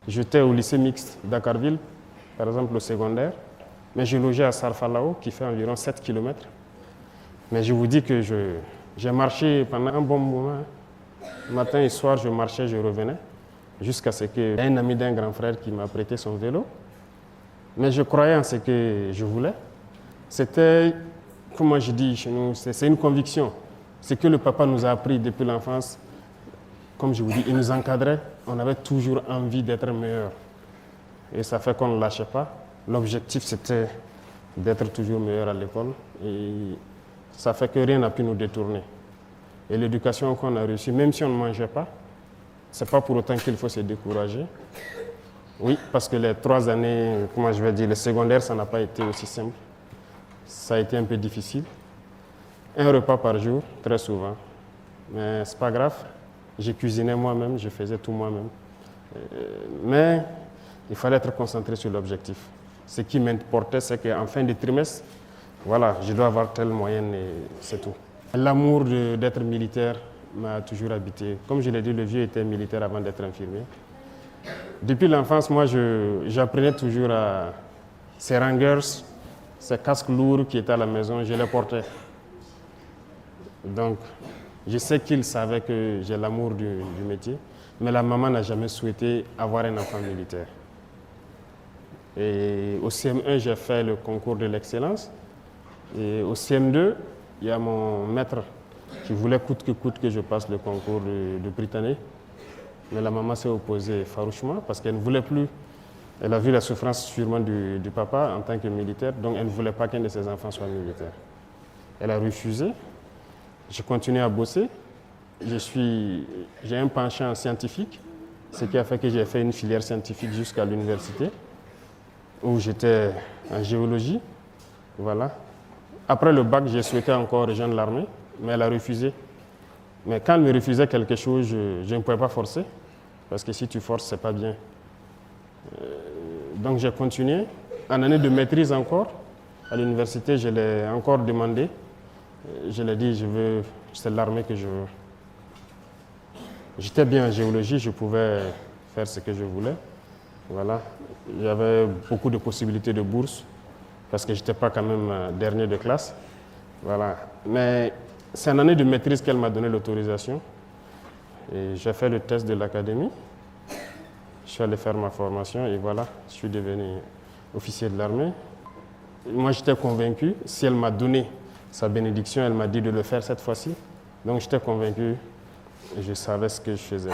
J'étais au lycée mixte Dakarville, par exemple au secondaire, mais je logeais à Sarfalao, qui fait environ 7 km. Mais je vous dis que j'ai marché pendant un bon moment. Matin et soir, je marchais, je revenais, jusqu'à ce qu'il y ait un ami d'un grand frère qui m'a prêté son vélo. Mais je croyais en ce que je voulais. C'était, comment je dis chez nous, c'est une conviction. Ce que le papa nous a appris depuis l'enfance, comme je vous dis, il nous encadrait. On avait toujours envie d'être meilleur. Et ça fait qu'on ne lâchait pas. L'objectif, c'était d'être toujours meilleur à l'école. Et ça fait que rien n'a pu nous détourner. Et l'éducation qu'on a reçue, même si on ne mangeait pas, ce n'est pas pour autant qu'il faut se décourager. Oui, parce que les 3 années, comment je vais dire, le secondaire, ça n'a pas été aussi simple. Ça a été un peu difficile. Un repas par jour, très souvent. Mais ce n'est pas grave. J'ai cuisiné moi-même, je faisais tout moi-même. Mais il fallait être concentré sur l'objectif. Ce qui m'importait, c'est qu'en fin de trimestre, voilà, je dois avoir telle moyenne et c'est tout. L'amour d'être militaire m'a toujours habité. Comme je l'ai dit, le vieux était militaire avant d'être infirmier. Depuis l'enfance, moi, j'apprenais toujours à ces rangers, ces casques lourds qui étaient à la maison, je les portais. Donc, je sais qu'ils savaient que j'ai l'amour du métier, mais la maman n'a jamais souhaité avoir un enfant militaire. Et au CM1, j'ai fait le concours de l'excellence. Et au CM2, il y a mon maître qui voulait coûte que je passe le concours de Britannique. Mais la maman s'est opposée farouchement parce qu'elle ne voulait plus. Elle a vu la souffrance sûrement du papa en tant que militaire, donc elle ne voulait pas qu'un de ses enfants soit militaire. Elle a refusé. J'ai continué à bosser. J'ai un penchant scientifique, ce qui a fait que j'ai fait une filière scientifique jusqu'à l'université, où j'étais en géologie. Voilà. Après le bac, j'ai souhaité encore rejoindre l'armée, mais elle a refusé. Mais quand elle me refusait quelque chose, je ne pouvais pas forcer, parce que si tu forces, ce n'est pas bien. Donc j'ai continué. En année de maîtrise encore, à l'université, je l'ai encore demandé. Je l'ai dit, c'est l'armée que je veux. J'étais bien en géologie, je pouvais faire ce que je voulais. Voilà. Il y avait beaucoup de possibilités de bourse, parce que je n'étais pas quand même dernier de classe. Voilà. Mais c'est en année de maîtrise qu'elle m'a donné l'autorisation. Et j'ai fait le test de l'académie. Je suis allé faire ma formation et voilà, je suis devenu officier de l'armée. Moi, j'étais convaincu, si elle m'a donné sa bénédiction, elle m'a dit de le faire cette fois-ci. Donc, j'étais convaincu et je savais ce que je faisais.